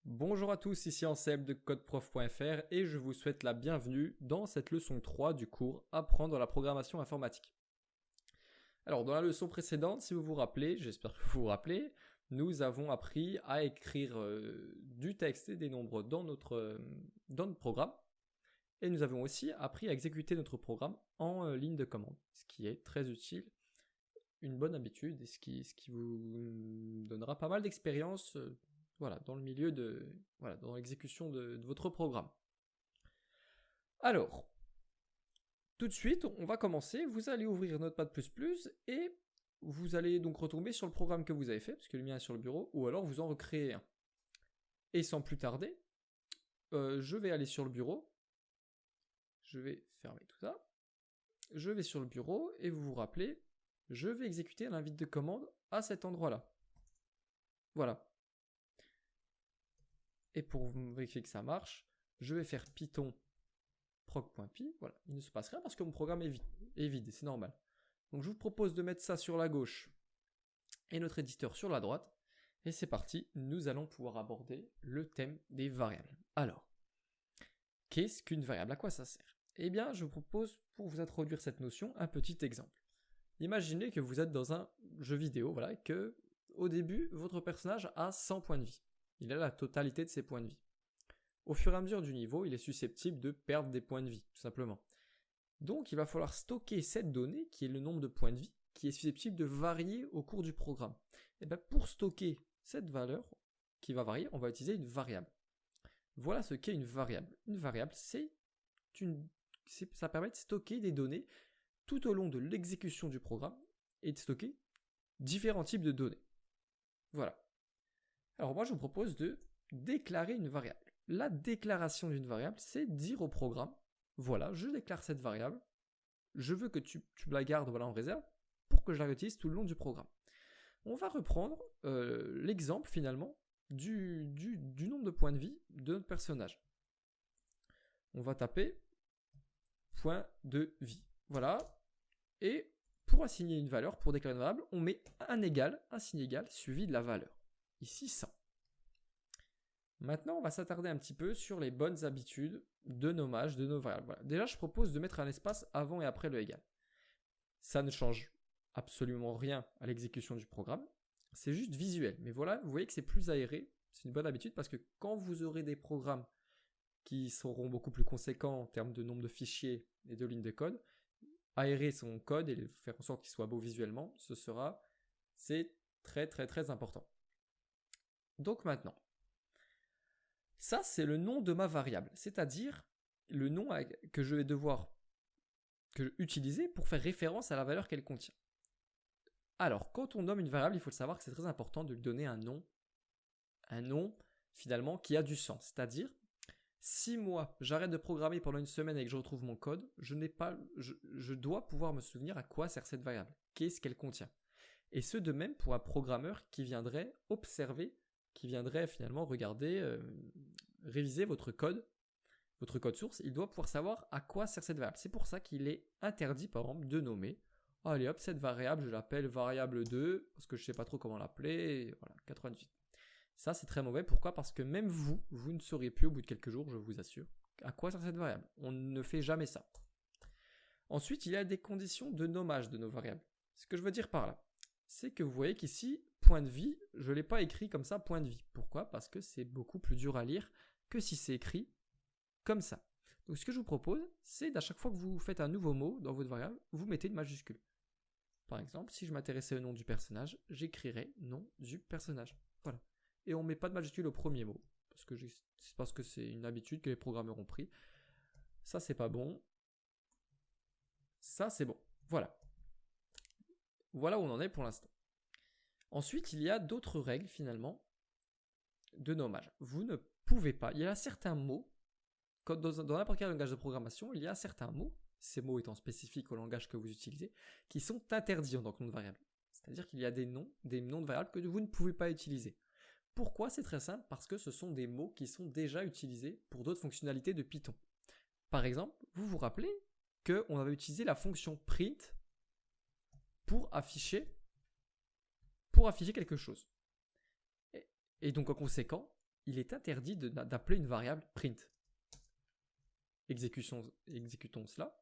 Bonjour à tous, ici Ansel de codeprof.fr et je vous souhaite la bienvenue dans cette leçon 3 du cours Apprendre la programmation informatique. Alors dans la leçon précédente, si vous vous rappelez, j'espère que vous vous rappelez, nous avons appris à écrire du texte et des nombres dans notre programme et nous avons aussi appris à exécuter notre programme en ligne de commande, ce qui est très utile, une bonne habitude et ce qui vous donnera pas mal d'expérience dans le milieu dans l'exécution de votre programme. Alors, tout de suite, on va commencer. Vous allez ouvrir Notepad++ et vous allez donc retomber sur le programme que vous avez fait, parce que le mien est sur le bureau, ou alors vous en recréez un. Et sans plus tarder, je vais aller sur le bureau. Je vais fermer tout ça. Je vais sur le bureau et vous vous rappelez, je vais exécuter l'invite de commande à cet endroit-là. Voilà. Et pour vérifier que ça marche, je vais faire python proc.py. Voilà, il ne se passe rien parce que mon programme est vide, c'est normal. Donc je vous propose de mettre ça sur la gauche et notre éditeur sur la droite. Et c'est parti, nous allons pouvoir aborder le thème des variables. Alors, qu'est-ce qu'une variable? À quoi ça sert? Eh bien, je vous propose, pour vous introduire cette notion, un petit exemple. Imaginez que vous êtes dans un jeu vidéo, et que au début, votre personnage a 100 points de vie. Il a la totalité de ses points de vie. Au fur et à mesure du niveau, il est susceptible de perdre des points de vie, tout simplement. Donc, il va falloir stocker cette donnée, qui est le nombre de points de vie, qui est susceptible de varier au cours du programme. Et bien, pour stocker cette valeur qui va varier, on va utiliser une variable. Voilà ce qu'est une variable. Une variable, ça permet de stocker des données tout au long de l'exécution du programme et de stocker différents types de données. Voilà. Alors moi, je vous propose de déclarer une variable. La déclaration d'une variable, c'est dire au programme, voilà, je déclare cette variable, je veux que tu la gardes en réserve pour que je la réutilise tout le long du programme. On va reprendre l'exemple finalement du nombre de points de vie de notre personnage. On va taper point de vie. Voilà. Et pour assigner une valeur, pour déclarer une variable, on met un signe égal suivi de la valeur. Ici 100. Maintenant, on va s'attarder un petit peu sur les bonnes habitudes de nommage de nos variables. Voilà. Déjà, je propose de mettre un espace avant et après le égal. Ça ne change absolument rien à l'exécution du programme. C'est juste visuel. Mais voilà, vous voyez que c'est plus aéré. C'est une bonne habitude parce que quand vous aurez des programmes qui seront beaucoup plus conséquents en termes de nombre de fichiers et de lignes de code, aérer son code et faire en sorte qu'il soit beau visuellement, c'est très très très important. Donc maintenant, ça c'est le nom de ma variable, c'est-à-dire le nom que je vais devoir utiliser pour faire référence à la valeur qu'elle contient. Alors, quand on nomme une variable, il faut savoir que c'est très important de lui donner un nom finalement qui a du sens, c'est-à-dire si moi j'arrête de programmer pendant une semaine et que je retrouve mon code, je dois pouvoir me souvenir à quoi sert cette variable, qu'est-ce qu'elle contient. Et ce de même pour un programmeur qui viendrait observer, qui viendrait finalement regarder, réviser votre code source, il doit pouvoir savoir à quoi sert cette variable. C'est pour ça qu'il est interdit par exemple de nommer, allez hop, cette variable je l'appelle variable 2, parce que je ne sais pas trop comment l'appeler, et voilà, 98. Ça, c'est très mauvais. Pourquoi? Parce que même vous ne saurez plus au bout de quelques jours, je vous assure, à quoi sert cette variable. On ne fait jamais ça. Ensuite, il y a des conditions de nommage de nos variables. Ce que je veux dire par là, c'est que vous voyez qu'ici, point de vie, je ne l'ai pas écrit comme ça, point de vie. Pourquoi? Parce que c'est beaucoup plus dur à lire que si c'est écrit comme ça. Donc, ce que je vous propose, c'est d'à chaque fois que vous faites un nouveau mot dans votre variable, vous mettez une majuscule. Par exemple, si je m'intéressais au nom du personnage, j'écrirais nom du personnage. Voilà. Et on ne met pas de majuscule au premier mot, parce que c'est une habitude que les programmeurs ont pris. Ça, c'est pas bon. Ça, c'est bon. Voilà. Voilà où on en est pour l'instant. Ensuite, il y a d'autres règles, finalement, de nommage. Vous ne pouvez pas, il y a certains mots, dans n'importe quel langage de programmation, il y a certains mots, ces mots étant spécifiques au langage que vous utilisez, qui sont interdits en tant que nom de variable. C'est-à-dire qu'il y a des noms de variables que vous ne pouvez pas utiliser. Pourquoi? C'est très simple, parce que ce sont des mots qui sont déjà utilisés pour d'autres fonctionnalités de Python. Par exemple, vous vous rappelez qu'on avait utilisé la fonction print pour afficher quelque chose. Et donc en conséquent, il est interdit d'appeler une variable print. Exécutons cela.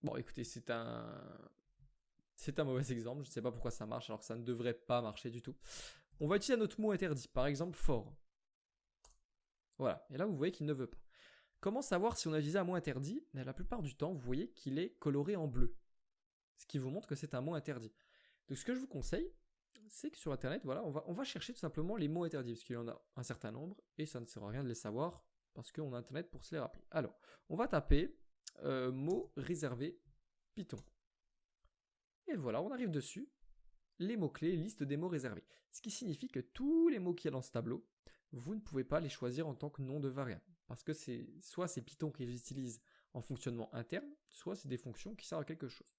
Bon, écoutez, c'est un mauvais exemple. Je ne sais pas pourquoi ça marche alors que ça ne devrait pas marcher du tout. On va utiliser un autre mot interdit, par exemple for. Voilà, et là vous voyez qu'il ne veut pas. Comment savoir si on a utilisé un mot interdit? La plupart du temps, vous voyez qu'il est coloré en bleu, ce qui vous montre que c'est un mot interdit. Donc ce que je vous conseille, c'est que sur internet, voilà, on va chercher tout simplement les mots interdits, parce qu'il y en a un certain nombre, et ça ne sert à rien de les savoir, parce qu'on a internet pour se les rappeler. Alors, on va taper mots réservés Python. Et voilà, on arrive dessus, les mots-clés, liste des mots réservés. Ce qui signifie que tous les mots qu'il y a dans ce tableau, vous ne pouvez pas les choisir en tant que nom de variable. Parce que soit c'est Python qui les utilise en fonctionnement interne, soit c'est des fonctions qui servent à quelque chose.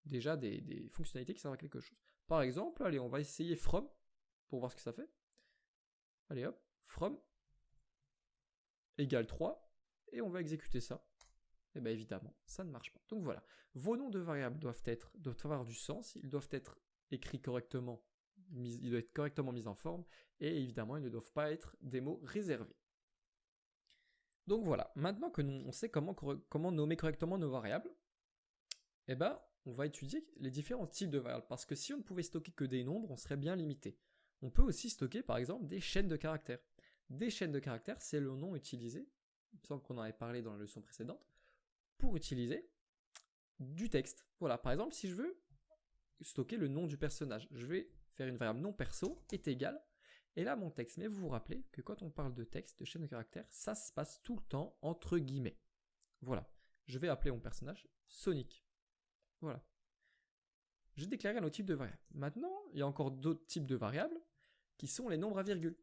Déjà des fonctionnalités qui servent à quelque chose. Par exemple, allez, on va essayer from pour voir ce que ça fait. Allez hop, from égale 3 et on va exécuter ça. Et bien évidemment, ça ne marche pas. Donc voilà, vos noms de variables doivent avoir du sens, ils doivent être écrits correctement, ils doivent être correctement mis en forme et évidemment, ils ne doivent pas être des mots réservés. Donc voilà, maintenant que on sait comment nommer correctement nos variables, eh ben, on va étudier les différents types de variables. Parce que si on ne pouvait stocker que des nombres, on serait bien limité. On peut aussi stocker par exemple des chaînes de caractères. Des chaînes de caractères, c'est le nom utilisé, il me semble qu'on en avait parlé dans la leçon précédente, pour utiliser du texte. Voilà, par exemple, si je veux stocker le nom du personnage, je vais faire une variable non perso est égale, et là mon texte. Mais vous vous rappelez que quand on parle de texte, de chaîne de caractères, ça se passe tout le temps entre guillemets. Voilà, je vais appeler mon personnage Sonic. Voilà. J'ai déclaré un autre type de variable. Maintenant, il y a encore d'autres types de variables qui sont les nombres à virgule.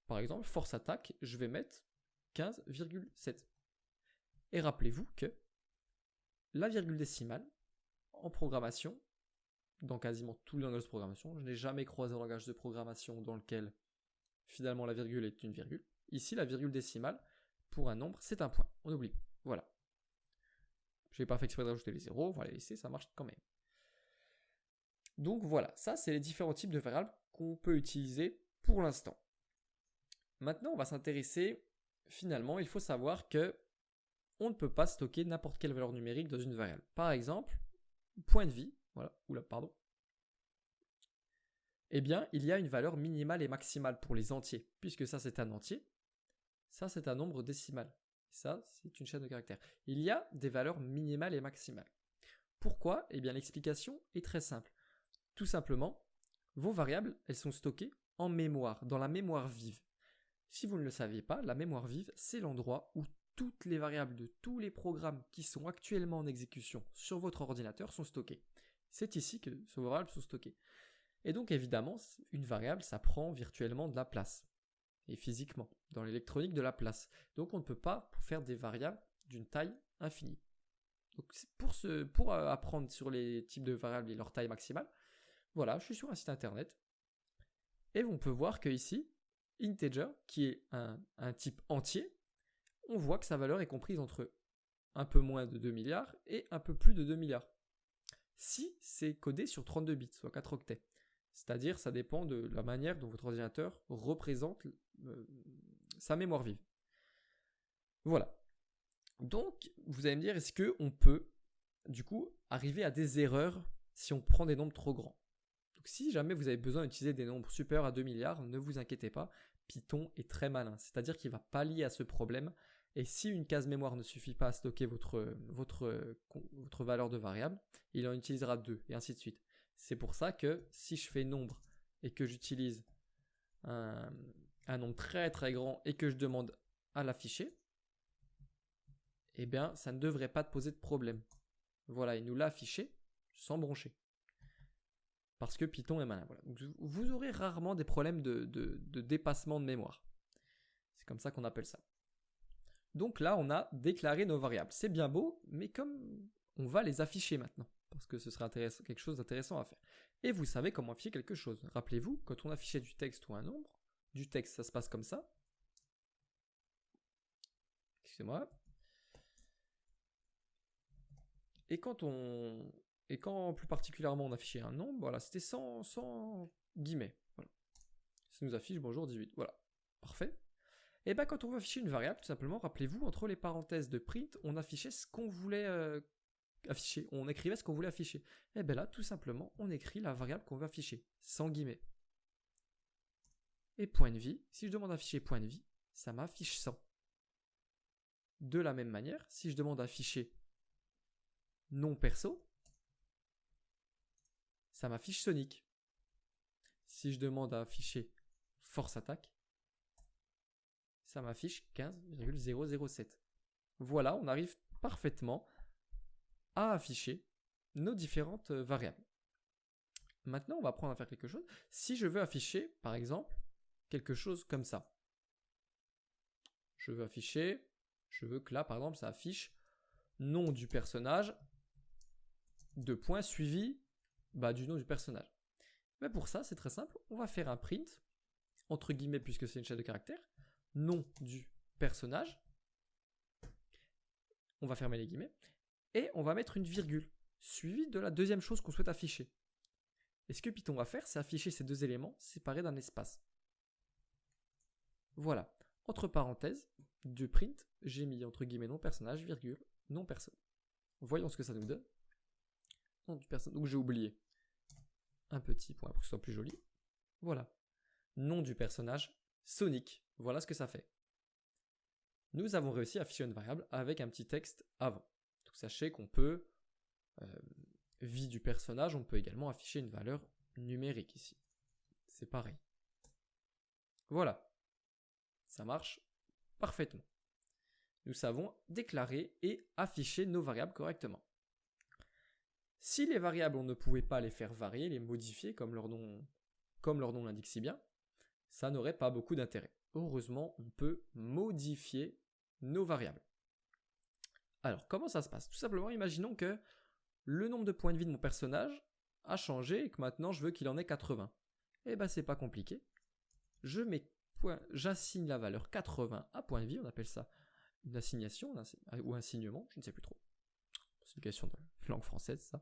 Par exemple, force attaque, je vais mettre 15,7. Et rappelez-vous que la virgule décimale, en programmation, dans quasiment tous les langages de programmation, je n'ai jamais croisé un langage de programmation dans lequel finalement la virgule est une virgule. Ici, la virgule décimale, pour un nombre, c'est un point. On oublie. Voilà. Je n'ai pas fait exprès de rajouter les zéros, on va les laisser, ça marche quand même. Donc voilà, ça c'est les différents types de variables qu'on peut utiliser pour l'instant. Maintenant, on va s'intéresser, finalement, il faut savoir que on ne peut pas stocker n'importe quelle valeur numérique dans une variable. Par exemple, point de vie, voilà, pardon. Eh bien, il y a une valeur minimale et maximale pour les entiers, puisque ça c'est un entier, ça c'est un nombre décimal. Ça, c'est une chaîne de caractères. Il y a des valeurs minimales et maximales. Pourquoi? Eh bien, l'explication est très simple. Tout simplement, vos variables, elles sont stockées en mémoire, dans la mémoire vive. Si vous ne le saviez pas, la mémoire vive, c'est l'endroit où toutes les variables de tous les programmes qui sont actuellement en exécution sur votre ordinateur sont stockées. C'est ici que ces variables sont stockées. Et donc, évidemment, une variable, ça prend virtuellement de la place. Et physiquement, dans l'électronique de la place. Donc on ne peut pas faire des variables d'une taille infinie. Donc pour apprendre sur les types de variables et leur taille maximale, voilà, je suis sur un site internet. Et on peut voir que ici, integer, qui est un type entier, on voit que sa valeur est comprise entre un peu moins de 2 milliards et un peu plus de 2 milliards. Si c'est codé sur 32 bits, soit 4 octets. C'est-à-dire, ça dépend de la manière dont votre ordinateur représente sa mémoire vive. Voilà. Donc, vous allez me dire, est-ce qu'on peut, du coup, arriver à des erreurs si on prend des nombres trop grands? Donc, si jamais vous avez besoin d'utiliser des nombres supérieurs à 2 milliards, ne vous inquiétez pas, Python est très malin. C'est-à-dire qu'il va pallier à ce problème. Et si une case mémoire ne suffit pas à stocker votre valeur de variable, il en utilisera 2, et ainsi de suite. C'est pour ça que si je fais nombre et que j'utilise un nombre très très grand et que je demande à l'afficher, eh bien ça ne devrait pas te poser de problème. Voilà, il nous l'a affiché sans broncher. Parce que Python est malin. Voilà. Donc, vous aurez rarement des problèmes de dépassement de mémoire. C'est comme ça qu'on appelle ça. Donc là, on a déclaré nos variables. C'est bien beau, mais comme on va les afficher maintenant, parce que ce sera quelque chose d'intéressant à faire. Et vous savez comment afficher quelque chose. Rappelez-vous, quand on affichait du texte ou un nombre, du texte, ça se passe comme ça. Excusez-moi. Et quand plus particulièrement on affichait un nombre, voilà, c'était sans guillemets. Voilà. Ça nous affiche bonjour 18. Voilà. Parfait. Et bien quand on veut afficher une variable, tout simplement, rappelez-vous, entre les parenthèses de print, on affichait ce qu'on voulait afficher. On écrivait ce qu'on voulait afficher. Et bien là, tout simplement, on écrit la variable qu'on veut afficher, sans guillemets. Et point de vie, si je demande d'afficher point de vie, ça m'affiche 100. De la même manière, si je demande d'afficher nom perso, ça m'affiche Sonic. Si je demande à afficher force attaque, ça m'affiche 15,007. Voilà, on arrive parfaitement à afficher nos différentes variables. Maintenant, on va apprendre à faire quelque chose. Si je veux afficher, par exemple, quelque chose comme ça. Je veux que là, par exemple, ça affiche nom du personnage, deux points suivi du nom du personnage. Mais pour ça, c'est très simple. On va faire un print, entre guillemets, puisque c'est une chaîne de caractères, nom du personnage. On va fermer les guillemets. Et on va mettre une virgule, suivie de la deuxième chose qu'on souhaite afficher. Et ce que Python va faire, c'est afficher ces deux éléments séparés d'un espace. Voilà. Entre parenthèses, de print, j'ai mis entre guillemets nom personnage, virgule, nom perso. Voyons ce que ça nous donne. Nom du personnage. Donc j'ai oublié un petit point pour que ce soit plus joli. Voilà. Nom du personnage, Sonic. Voilà ce que ça fait. Nous avons réussi à afficher une variable avec un petit texte avant. Donc sachez qu'on peut, vie du personnage, on peut également afficher une valeur numérique ici. C'est pareil. Voilà. Ça marche parfaitement. Nous savons déclarer et afficher nos variables correctement. Si les variables, on ne pouvait pas les faire varier, les modifier comme leur nom l'indique si bien, ça n'aurait pas beaucoup d'intérêt. Heureusement, on peut modifier nos variables. Alors, comment ça se passe? Tout simplement, imaginons que le nombre de points de vie de mon personnage a changé et que maintenant je veux qu'il en ait 80. Eh bien, c'est pas compliqué. J'assigne la valeur 80 à point de vie, on appelle ça une assignation ou un signement, je ne sais plus trop. C'est une question de langue française, ça.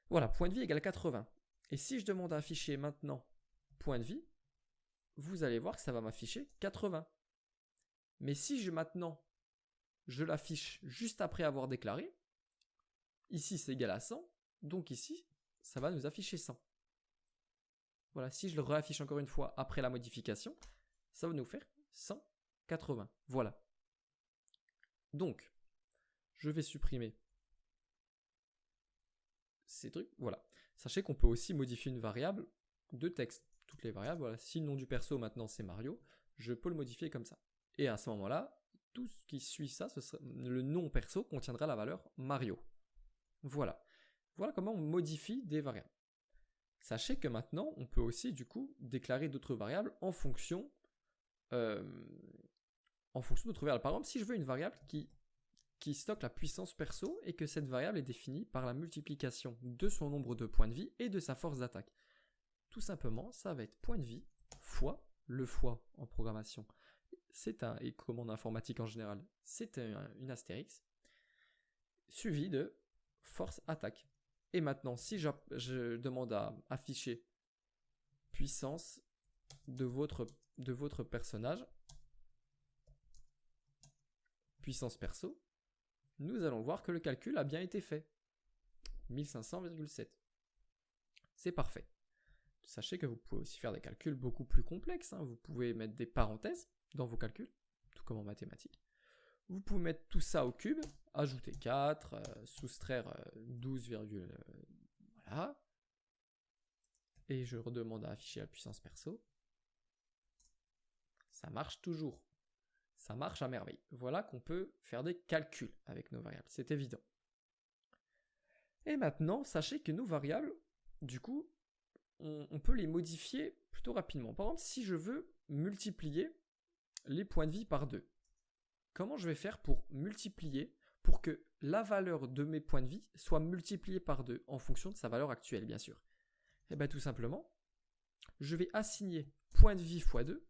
Voilà, point de vie égale 80. Et si je demande à afficher maintenant point de vie, vous allez voir que ça va m'afficher 80. Mais si maintenant je l'affiche juste après avoir déclaré, ici c'est égal à 100, donc ici ça va nous afficher 100. Voilà, si je le réaffiche encore une fois après la modification, ça va nous faire 180. Voilà. Donc, je vais supprimer ces trucs. Voilà. Sachez qu'on peut aussi modifier une variable de texte. Toutes les variables, voilà. Si le nom du perso maintenant c'est Mario, je peux le modifier comme ça. Et à ce moment-là, tout ce qui suit ça, le nom perso contiendra la valeur Mario. Voilà. Voilà comment on modifie des variables. Sachez que maintenant, on peut aussi du coup déclarer d'autres variables en fonction d'autres variables. Par exemple, si je veux une variable qui stocke la puissance perso et que cette variable est définie par la multiplication de son nombre de points de vie et de sa force d'attaque. Tout simplement, ça va être point de vie fois, le fois en programmation, et commande informatique en général, c'est une astérix, suivi de force attaque. Et maintenant, si je demande à afficher puissance de votre personnage, puissance perso, nous allons voir que le calcul a bien été fait. 1500,7. C'est parfait. Sachez que vous pouvez aussi faire des calculs beaucoup plus complexes. Vous pouvez mettre des parenthèses dans vos calculs, tout comme en mathématiques. Vous pouvez mettre tout ça au cube, ajouter 4, soustraire 12, voilà. Et je redemande à afficher la puissance perso. Ça marche toujours. Ça marche à merveille. Voilà qu'on peut faire des calculs avec nos variables. C'est évident. Et maintenant, sachez que nos variables, du coup, on peut les modifier plutôt rapidement. Par exemple, si je veux multiplier les points de vie par 2. Comment je vais faire pour multiplier, pour que la valeur de mes points de vie soit multipliée par 2 en fonction de sa valeur actuelle, bien sûr? Eh bien, tout simplement, je vais assigner point de vie fois 2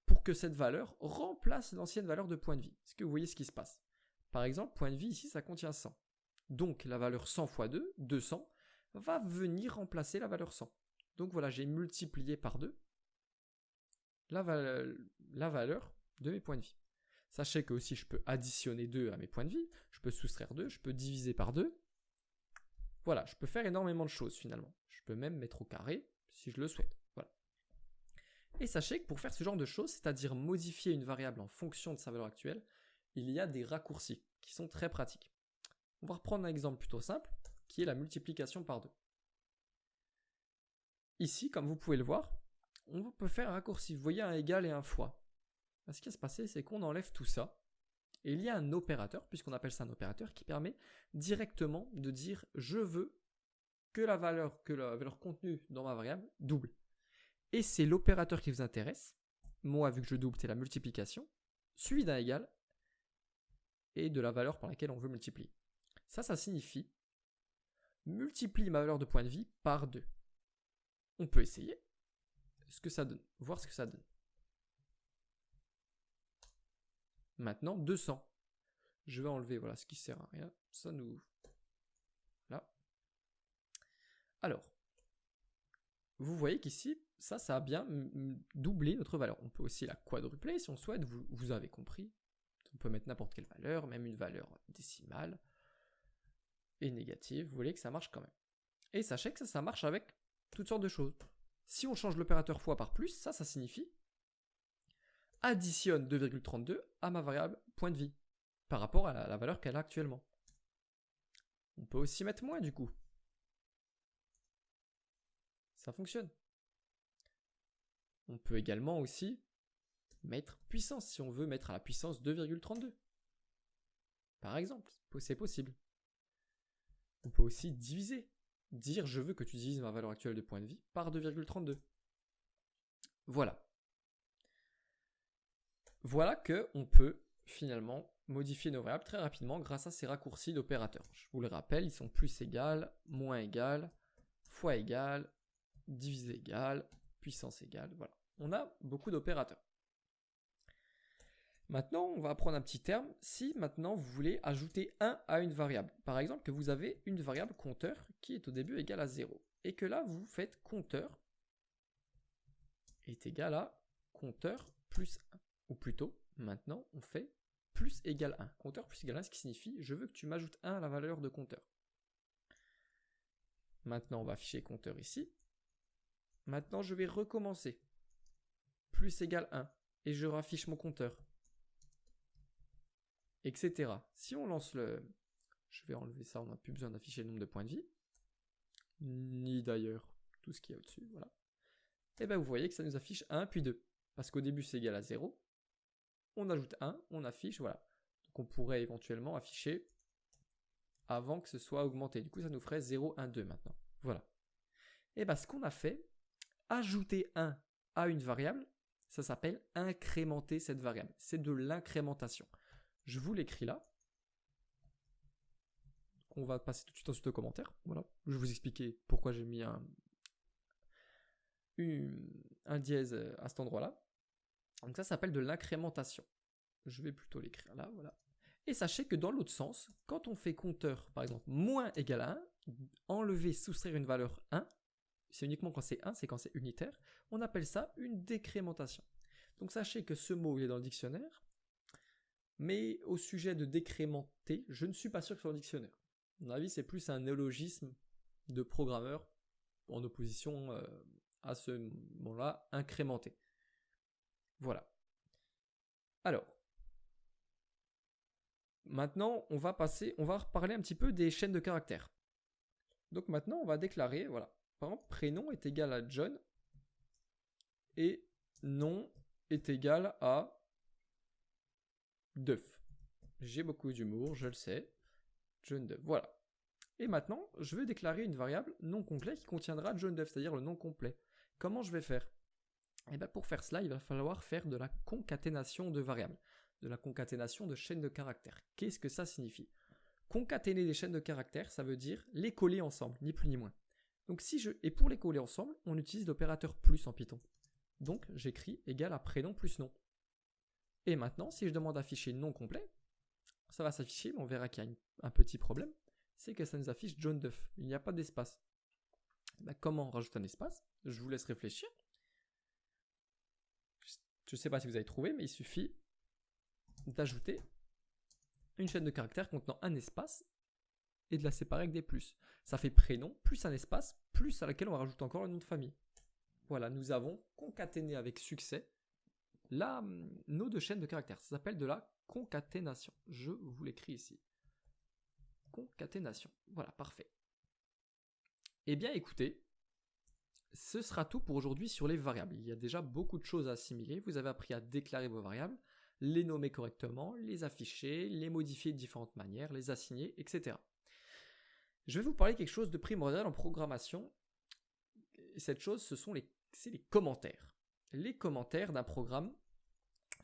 pour que cette valeur remplace l'ancienne valeur de point de vie. Est-ce que vous voyez ce qui se passe? Par exemple, point de vie ici, ça contient 100. Donc, la valeur 100 fois 2, 200, va venir remplacer la valeur 100. Donc voilà, j'ai multiplié par 2 la valeur de mes points de vie. Sachez que aussi je peux additionner 2 à mes points de vie, je peux soustraire 2, je peux diviser par 2. Voilà, je peux faire énormément de choses finalement. Je peux même mettre au carré si je le souhaite. Voilà. Et sachez que pour faire ce genre de choses, c'est-à-dire modifier une variable en fonction de sa valeur actuelle, il y a des raccourcis qui sont très pratiques. On va reprendre un exemple plutôt simple, qui est la multiplication par 2. Ici, comme vous pouvez le voir, on peut faire un raccourci. Vous voyez un égal et un fois. Ce qui va se passer, c'est qu'on enlève tout ça. Et il y a un opérateur, puisqu'on appelle ça un opérateur, qui permet directement de dire « je veux que la valeur contenue dans ma variable double ». Et c'est l'opérateur qui vous intéresse. Moi, vu que je double, c'est la multiplication, suivi d'un égal et de la valeur par laquelle on veut multiplier. Ça signifie multiplie ma valeur de point de vie par 2. On peut essayer ce que ça donne, voir ce que ça donne. Maintenant, 200. Je vais enlever voilà, ce qui sert à rien. Ça nous... Là. Alors, vous voyez qu'ici, ça a bien doublé notre valeur. On peut aussi la quadrupler si on souhaite, vous avez compris. On peut mettre n'importe quelle valeur, même une valeur décimale et négative. Vous voyez que ça marche quand même. Et sachez que ça marche avec toutes sortes de choses. Si on change l'opérateur fois par plus, ça signifie additionne 2,32 à ma variable point de vie par rapport à la valeur qu'elle a actuellement. On peut aussi mettre moins du coup. Ça fonctionne. On peut également aussi mettre puissance si on veut mettre à la puissance 2,32. Par exemple, c'est possible. On peut aussi diviser. Dire je veux que tu divises ma valeur actuelle de point de vie par 2,32. Voilà. Voilà qu'on peut finalement modifier nos variables très rapidement grâce à ces raccourcis d'opérateurs. Je vous le rappelle, ils sont plus égal, moins égal, fois égal, divisé égal, puissance égale. Voilà. On a beaucoup d'opérateurs. Maintenant, on va apprendre un petit terme. Si maintenant vous voulez ajouter 1 à une variable, par exemple que vous avez une variable compteur qui est au début égale à 0, et que là vous faites compteur est égal à compteur plus 1. Ou plutôt, maintenant on fait plus égal 1. Compteur plus égal 1, ce qui signifie je veux que tu m'ajoutes 1 à la valeur de compteur. Maintenant on va afficher compteur ici. Maintenant je vais recommencer. Plus égal 1. Et je raffiche mon compteur. Etc. Si on lance le... Je vais enlever ça, on n'a plus besoin d'afficher le nombre de points de vie. Ni d'ailleurs tout ce qu'il y a au-dessus. Voilà. Et bien vous voyez que ça nous affiche 1 puis 2. Parce qu'au début c'est égal à 0. On ajoute 1, on affiche, voilà. Donc on pourrait éventuellement afficher avant que ce soit augmenté. Du coup ça nous ferait 0, 1, 2 maintenant. Voilà. Et bien ce qu'on a fait, ajouter 1 à une variable, ça s'appelle incrémenter cette variable. C'est de l'incrémentation. Je vous l'écris là. On va passer tout de suite ensuite aux commentaires. Voilà. Je vais vous expliquer pourquoi j'ai mis un dièse à cet endroit-là. Donc ça s'appelle de l'incrémentation. Je vais plutôt l'écrire là, voilà. Et sachez que dans l'autre sens, quand on fait compteur, par exemple, moins égal à 1, enlever, soustraire une valeur 1, c'est uniquement quand c'est 1, c'est quand c'est unitaire, on appelle ça une décrémentation. Donc sachez que ce mot il est dans le dictionnaire, mais au sujet de décrémenter, je ne suis pas sûr que ce soit dans le dictionnaire. À mon avis, c'est plus un néologisme de programmeur en opposition à ce mot-là, incrémenter. Voilà. Alors, maintenant, on va reparler un petit peu des chaînes de caractères. Donc maintenant, on va déclarer, voilà, par exemple, prénom est égal à John et nom est égal à Duff. J'ai beaucoup d'humour, je le sais. John Duff, voilà. Et maintenant, je vais déclarer une variable non complet qui contiendra John Duff, c'est-à-dire le nom complet. Comment je vais faire ? Et bien pour faire cela, il va falloir faire de la concaténation de variables, de la concaténation de chaînes de caractères. Qu'est-ce que ça signifie ? Concaténer des chaînes de caractères, ça veut dire les coller ensemble, ni plus ni moins. Donc et pour les coller ensemble, on utilise l'opérateur plus en Python. Donc j'écris égal à prénom plus nom. Et maintenant, si je demande d'afficher nom complet, ça va s'afficher, mais on verra qu'il y a un petit problème, c'est que ça nous affiche John Duff. Il n'y a pas d'espace. Comment on rajoute un espace? Je vous laisse réfléchir. Je ne sais pas si vous avez trouvé, mais il suffit d'ajouter une chaîne de caractères contenant un espace et de la séparer avec des plus. Ça fait prénom plus un espace, plus à laquelle on rajoute encore le nom de famille. Voilà, nous avons concaténé avec succès nos deux chaînes de caractères. Ça s'appelle de la concaténation. Je vous l'écris ici. Concaténation. Voilà, parfait. Eh bien, écoutez, ce sera tout pour aujourd'hui sur les variables. Il y a déjà beaucoup de choses à assimiler. Vous avez appris à déclarer vos variables, les nommer correctement, les afficher, les modifier de différentes manières, les assigner, etc. Je vais vous parler de quelque chose de primordial en programmation. Et cette chose, c'est les commentaires. Les commentaires d'un programme,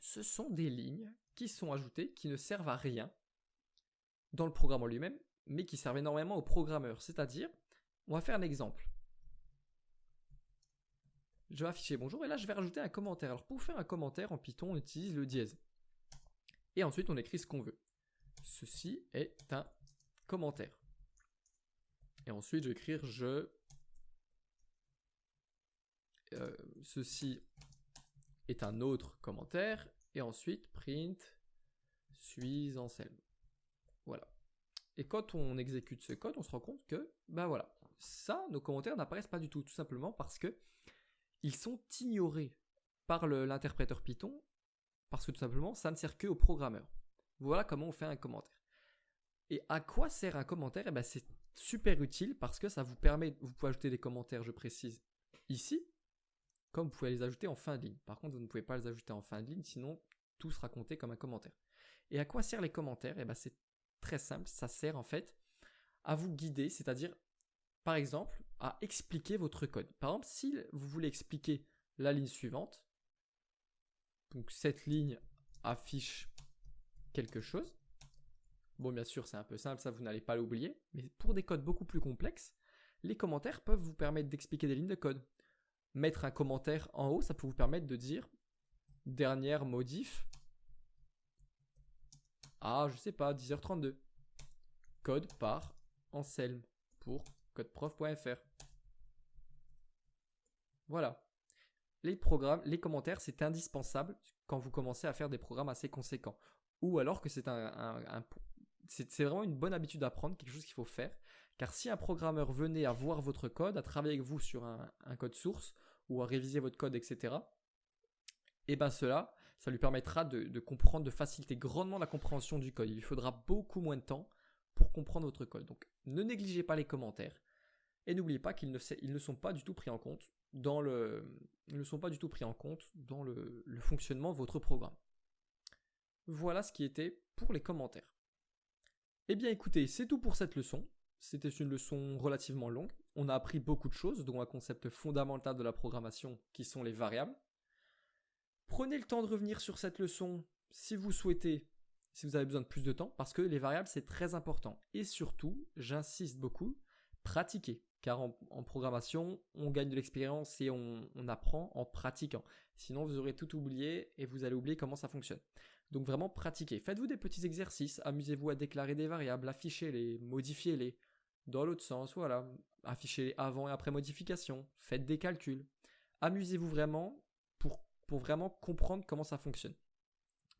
ce sont des lignes qui sont ajoutées, qui ne servent à rien dans le programme en lui-même, mais qui servent énormément aux programmeurs. C'est-à-dire, on va faire un exemple. Je vais afficher bonjour et là je vais rajouter un commentaire. Alors pour faire un commentaire en Python, on utilise le dièse. Et ensuite on écrit ce qu'on veut. Ceci est un commentaire. Et ensuite je vais écrire ceci est un autre commentaire. Et ensuite print suis Anselme. Voilà. Et quand on exécute ce code, on se rend compte que, voilà, ça, nos commentaires n'apparaissent pas du tout simplement parce que ils sont ignorés par l'interpréteur Python, parce que tout simplement, ça ne sert que aux programmeurs. Voilà comment on fait un commentaire. Et à quoi sert un commentaire? C'est super utile parce que ça vous permet, vous pouvez ajouter des commentaires, je précise, ici, comme vous pouvez les ajouter en fin de ligne. Par contre, vous ne pouvez pas les ajouter en fin de ligne, sinon tout sera compté comme un commentaire. Et à quoi servent les commentaires? C'est très simple, ça sert en fait à vous guider, c'est-à-dire, par exemple, à expliquer votre code. Par exemple, si vous voulez expliquer la ligne suivante, donc cette ligne affiche quelque chose. Bon, bien sûr, c'est un peu simple, ça vous n'allez pas l'oublier, mais pour des codes beaucoup plus complexes, les commentaires peuvent vous permettre d'expliquer des lignes de code. Mettre un commentaire en haut, ça peut vous permettre de dire dernière modif à, 10h32. Code par Anselme pour codeprof.fr. Voilà. Les commentaires, c'est indispensable quand vous commencez à faire des programmes assez conséquents. Ou alors que c'est c'est vraiment une bonne habitude à prendre, quelque chose qu'il faut faire. Car si un programmeur venait à voir votre code, à travailler avec vous sur un code source, ou à réviser votre code, etc., ça lui permettra de comprendre, de faciliter grandement la compréhension du code. Il lui faudra beaucoup moins de temps pour comprendre votre code. Donc, ne négligez pas les commentaires. Et n'oubliez pas qu'ils ne sont pas du tout pris en compte dans le fonctionnement de votre programme. Voilà ce qui était pour les commentaires. Eh bien écoutez, c'est tout pour cette leçon. C'était une leçon relativement longue. On a appris beaucoup de choses, dont un concept fondamental de la programmation qui sont les variables. Prenez le temps de revenir sur cette leçon si vous souhaitez, si vous avez besoin de plus de temps, parce que les variables c'est très important. Et surtout, j'insiste beaucoup, pratiquez. Car en programmation, on gagne de l'expérience et on apprend en pratiquant. Sinon, vous aurez tout oublié et vous allez oublier comment ça fonctionne. Donc vraiment, pratiquez. Faites-vous des petits exercices, amusez-vous à déclarer des variables, affichez-les, modifiez-les. Dans l'autre sens, voilà, affichez-les avant et après modification, faites des calculs. Amusez-vous vraiment pour vraiment comprendre comment ça fonctionne.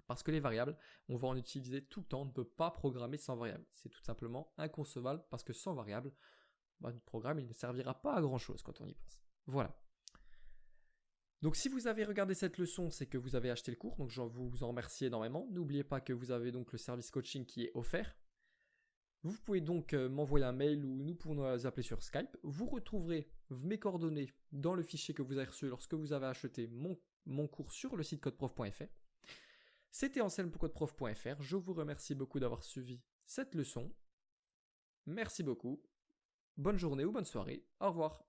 Parce que les variables, on va en utiliser tout le temps, on ne peut pas programmer sans variables. C'est tout simplement inconcevable parce que sans variables, notre programme il ne servira pas à grand chose quand on y pense. Voilà. Donc si vous avez regardé cette leçon, c'est que vous avez acheté le cours, donc je vous en remercie énormément. N'oubliez pas que vous avez donc le service coaching qui est offert. Vous pouvez donc m'envoyer un mail ou nous pouvons nous appeler sur Skype. Vous retrouverez mes coordonnées dans le fichier que vous avez reçu lorsque vous avez acheté mon cours sur le site codeprof.fr. C'était Anselme pour codeprof.fr. Je vous remercie beaucoup d'avoir suivi cette leçon. Merci beaucoup. Bonne journée ou bonne soirée. Au revoir.